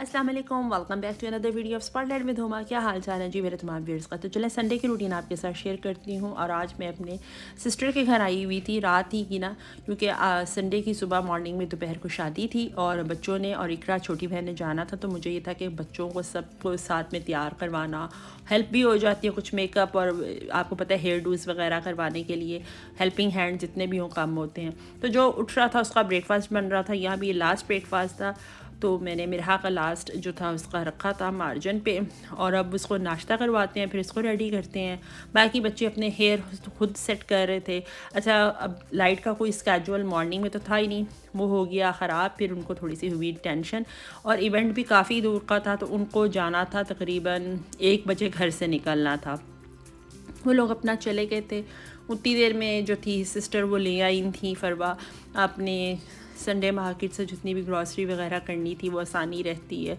अस्सलाम वालेकुम, welcome back to another video of spotlight with Huma. क्या हाल चाल है जी मेरे तमाम व्यूअर्स का। तो चलें संडे की रूटीन आपके साथ शेयर करती हूँ। और आज मैं अपने सिस्टर के घर आई हुई थी, रात ही की ना, क्योंकि संडे की सुबह मॉर्निंग में दोपहर को शादी थी और बच्चों ने और इकरा छोटी बहन ने जाना था। तो मुझे ये था कि बच्चों को सबको साथ में तैयार करवाना, हेल्प भी हो जाती है कुछ मेकअप और आपको पता है हेयर डूज वगैरह करवाने के लिए हेल्पिंग हैंड जितने भी हों काम होते हैं। तो जो उठ रहा था उसका ब्रेकफास्ट बन रहा था, यहाँ भी लास्ट ब्रेकफास्ट था। तो मैंने मिरहा का लास्ट जो था उसका रखा था मार्जिन पे, और अब उसको नाश्ता करवाते हैं, फिर इसको रेडी करते हैं। बाकी बच्चे अपने हेयर खुद सेट कर रहे थे। अच्छा, अब लाइट का कोई स्केजुअल मॉर्निंग में तो था ही नहीं, वो हो गया ख़राब। फिर उनको थोड़ी सी हुई टेंशन, और इवेंट भी काफ़ी दूर का था, तो उनको जाना था तकरीबन 1 बजे घर से निकलना था। वो लोग अपना चले गए थे। उतनी देर में जो थी सिस्टर वो ले आई थी फरवा अपने संडे मार्केट से जितनी भी ग्रॉसरी वगैरह करनी थी, वो आसानी रहती है।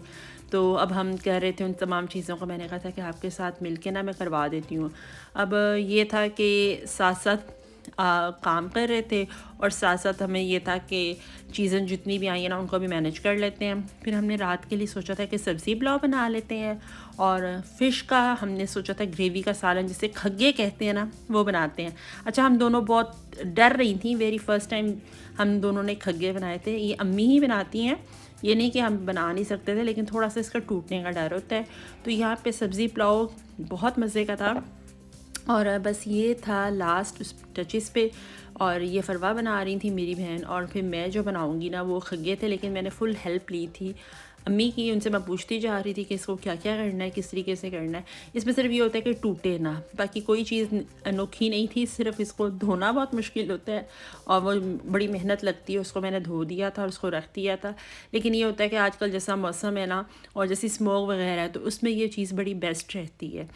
तो अब हम कह रहे थे उन तमाम चीज़ों को, मैंने कहा था कि आपके साथ मिलके ना मैं करवा देती हूँ। अब ये था कि साथ साथ काम कर रहे थे, और साथ साथ हमें ये था कि चीज़ें जितनी भी आई हैं ना उनको भी मैनेज कर लेते हैं। फिर हमने रात के लिए सोचा था कि सब्ज़ी पुलाव बना लेते हैं, और फ़िश का हमने सोचा था ग्रेवी का सालन जिसे खग्गे कहते हैं ना, वो बनाते हैं। अच्छा, हम दोनों बहुत डर रही थी, वेरी फर्स्ट टाइम हम दोनों ने खग्गे बनाए थे। ये अम्मी ही बनाती हैं, ये नहीं कि हम बना नहीं सकते थे, लेकिन थोड़ा सा इसका टूटने का डर होता है। तो यहाँ पे सब्ज़ी पुलाव बहुत मज़े का था। और बस ये था लास्ट उस टचेस पे। और ये फरवा बना रही थी मेरी बहन, और फिर मैं जो बनाऊंगी ना वो खग्गे थे, लेकिन मैंने फुल हेल्प ली थी अम्मी की। उनसे मैं पूछती जा रही थी कि इसको क्या क्या करना है, किस तरीके से करना है। इसमें सिर्फ ये होता है कि टूटे ना, बाकी कोई चीज़ अनोखी नहीं थी। सिर्फ इसको धोना बहुत मुश्किल होता है और वो बड़ी मेहनत लगती है। उसको मैंने धो दिया था और उसको रख दिया था। लेकिन ये होता है कि आजकल जैसा मौसम है ना, और जैसी स्मोक वगैरह है, तो उसमें ये चीज़ बड़ी बेस्ट रहती है।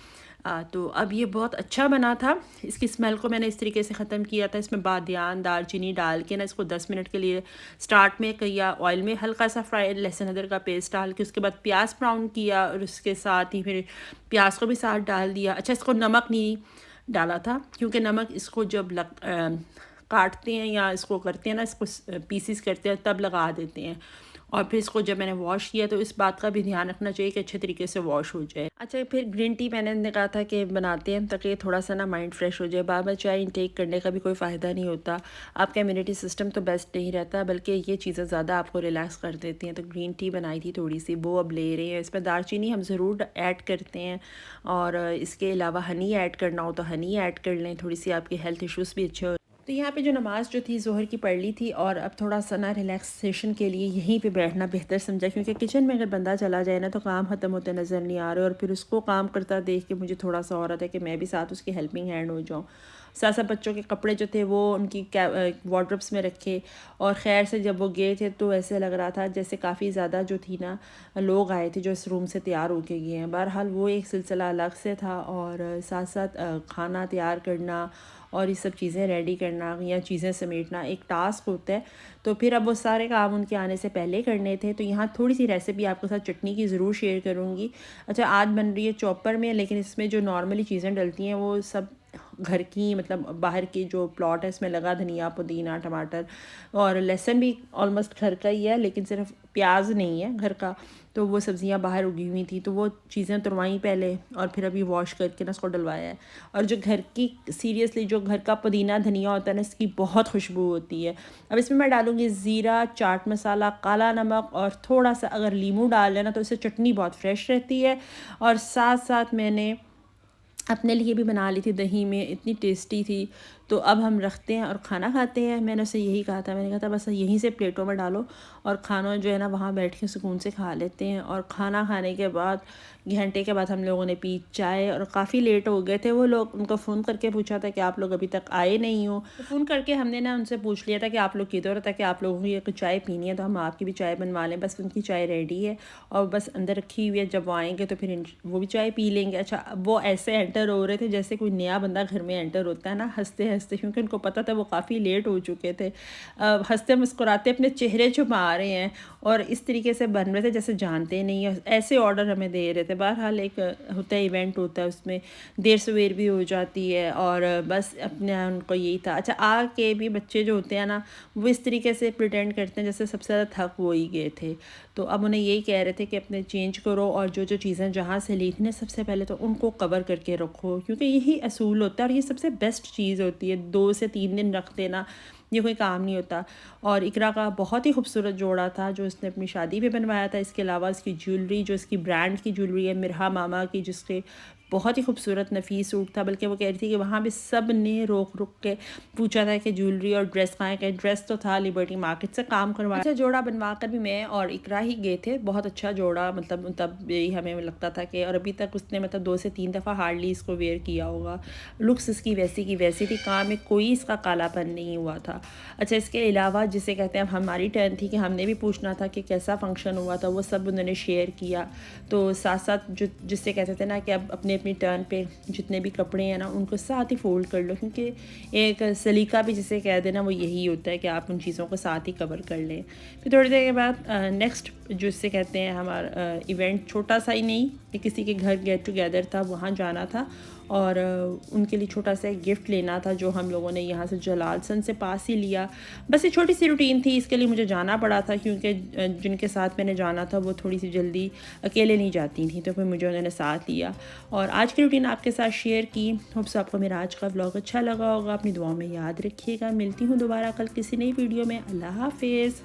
तो अब ये बहुत अच्छा बना था। इसकी स्मेल को मैंने इस तरीके से ख़त्म किया था, इसमें बादियान दालचीनी डाल के ना इसको 10 मिनट के लिए स्टार्ट में किया ऑयल में, हल्का सा फ्राई लहसुन अदरक का पेस्ट डाल के, उसके बाद प्याज ब्राउन किया, और उसके साथ ही फिर प्याज को भी साथ डाल दिया। अच्छा, इसको नमक नहीं डाला था, क्योंकि नमक इसको जब काटते हैं या इसको करते हैं ना, इसको पीसीस करते हैं तब लगा देते हैं। और फिर इसको जब मैंने वॉश किया तो इस बात का भी ध्यान रखना चाहिए कि अच्छे तरीके से वॉश हो जाए। अच्छा, फिर ग्रीन टी मैंने कहा था कि बनाते हैं ताकि थोड़ा सा ना माइंड फ्रेश हो जाए। बार बार चाय इनटेक करने का भी कोई फ़ायदा नहीं होता, आपका इम्यूनिटी सिस्टम तो बेस्ट नहीं रहता, बल्कि ये चीज़ें ज़्यादा आपको रिलैक्स कर देती हैं। तो ग्रीन टी बनाई थी थोड़ी सी, वो अब ले रहे हैं। इसमें दालचीनी हम ज़रूर ऐड करते हैं, और इसके अलावा हनी ऐड करना हो तो हनी ऐड कर लें, थोड़ी सी आपके हेल्थ इश्यूज़ भी अच्छे हो। तो यहाँ पे जो नमाज़ जो थी ज़ोहर की पढ़ ली थी, और अब थोड़ा सा ना रिलैक्सेशन के लिए यहीं पे बैठना बेहतर समझा, क्योंकि किचन में अगर बंदा चला जाए ना तो काम ख़त्म होते नज़र नहीं आ रहे, और फिर उसको काम करता देख के मुझे थोड़ा सा हो रहा था कि मैं भी साथ उसकी हेल्पिंग हैंड हो जाऊँ। साथ साथ बच्चों के कपड़े जो थे वो उनकी वार्डरोब्स में रखे, और खैर से जब वो गए थे तो ऐसे लग रहा था जैसे काफ़ी ज़्यादा जो थी ना लोग आए थे जो इस रूम से तैयार होके गए हैं। बहरहाल वो एक सिलसिला अलग से था, और साथ साथ खाना तैयार करना और ये सब चीज़ें रेडी करना या चीज़ें समेटना एक टास्क होता है। तो फिर अब वो सारे काम उनके आने से पहले करने थे। तो यहाँ थोड़ी सी रेसिपी आपके साथ चटनी की ज़रूर शेयर करूँगी। अच्छा, आज बन रही है चॉपर में, लेकिन इसमें जो नॉर्मली चीज़ें डलती हैं वो सब घर की, मतलब बाहर की जो प्लॉट है इसमें लगा धनिया पुदीना टमाटर और लहसुन भी ऑलमोस्ट घर का ही है, लेकिन सिर्फ प्याज नहीं है घर का। तो वो सब्ज़ियाँ बाहर उगी हुई थी, तो वो चीज़ें तुरवाई पहले, और फिर अभी वॉश करके ना उसको डलवाया है। और जो घर की सीरियसली जो घर का पुदीना धनिया होता है ना, इसकी बहुत खुशबू होती है। अब इसमें मैं डालूँगी ज़ीरा, चाट मसाला, काला नमक, और थोड़ा सा अगर लीमू डाल लेना तो इससे चटनी बहुत फ्रेश रहती है। और साथ साथ मैंने अपने लिए भी बना ली थी दही में, इतनी टेस्टी थी। तो अब हम रखते हैं और खाना खाते हैं। मैंने उससे यही कहा था, मैंने कहा था बस यहीं से प्लेटों में डालो और खाना जो है ना वहाँ बैठ के सुकून से खा लेते हैं। और खाना खाने के बाद घंटे के बाद हम लोगों ने पी चाय, और काफ़ी लेट हो गए थे वो लोग। उनको फ़ोन करके पूछा था कि आप लोग अभी तक आए नहीं हो, तो फ़ोन करके हमने ना उनसे पूछ लिया था कि आप लोग किधर था, कि आप लोगों को ये चाय पीनी है तो हम आपकी भी चाय बनवा लें। बस उनकी चाय रेडी है और बस अंदर रखी हुई है, जब वो आएँगे तो फिर वो भी चाय पी लेंगे। अच्छा, वो ऐसे एंटर हो रहे थे जैसे कोई नया बंदा घर में एंटर होता है ना, हंसते हंसते क्योंकि उनको पता था वो काफ़ी लेट हो चुके थे। हंसते मुस्कुराते अपने चेहरे छुपा रहे हैं और इस तरीके से बन रहे थे जैसे जानते नहीं है, ऐसे ऑर्डर हमें दे रहे थे। बहरहाल एक होता है इवेंट होता है, उसमें देर सवेर भी हो जाती है और बस अपने उनको यही था। अच्छा आके भी बच्चे जो होते हैं ना वो इस तरीके से प्रिटेंड करते हैं जैसे सबसे ज़्यादा थक वो ही गए थे। तो अब उन्हें यही कह रहे थे कि अपने चेंज करो और जो जो चीज़ें जहाँ से ली थी ना सबसे पहले तो उनको कवर करके रखो, क्योंकि यही असूल होता है और ये सबसे बेस्ट चीज़ होती है। 2 से 3 दिन रख देना ये कोई काम नहीं होता। और इकरा का बहुत ही खूबसूरत जोड़ा था जो उसने अपनी शादी पे बनवाया था। इसके अलावा इसकी ज्वेलरी जो इसकी ब्रांड की ज्वेलरी है मिरहा मामा की, जिसके बहुत ही खूबसूरत नफीस सूट था। बल्कि वो कह रही थी कि वहाँ भी सब ने रोक के पूछा था कि ज्वेलरी और ड्रेस कहाँ है। ड्रेस तो था लिबर्टी मार्केट से काम करवाया। अच्छा जोड़ा बनवा कर भी मैं और इकरा ही गए थे। बहुत अच्छा जोड़ा, मतलब तब यही हमें लगता था कि, और अभी तक उसने मतलब 2 से 3 दफ़ा हार्डली इसको वेयर किया होगा। लुक्स इसकी वैसी की वैसी थी, काम में कोई इसका कालापन नहीं हुआ था। अच्छा इसके अलावा जिसे कहते हैं हमारी टर्न थी कि हमने भी पूछना था कि कैसा फंक्शन हुआ था, वो सब उन्होंने शेयर किया। तो साथ साथ जो जिससे कहते थे ना कि अब अपने अपनी टर्न पे जितने भी कपड़े हैं ना उनको साथ ही फोल्ड कर लो, क्योंकि एक सलीका भी जिसे कह देना वो यही होता है कि आप उन चीज़ों को साथ ही कवर कर लें। फिर थोड़ी देर के बाद नेक्स्ट जो इससे कहते हैं हमारा इवेंट छोटा सा ही नहीं, कि किसी के घर गेट टुगेदर था, वहाँ जाना था और उनके लिए छोटा सा एक गिफ्ट लेना था जो हम लोगों ने यहाँ से जलालसन से पास ही लिया। बस ये छोटी सी रूटीन थी, इसके लिए मुझे जाना पड़ा था क्योंकि जिनके साथ मैंने जाना था वो थोड़ी सी जल्दी अकेले नहीं जाती थी, तो फिर मुझे उन्होंने साथ लिया और आज की रूटीन आपके साथ शेयर की। होप्स आपको मेरा आज का व्लॉग अच्छा लगा होगा। अपनी दुआओं में याद रखिएगा। मिलती हूँ दोबारा कल किसी नई वीडियो में। अल्लाह हाफिज़।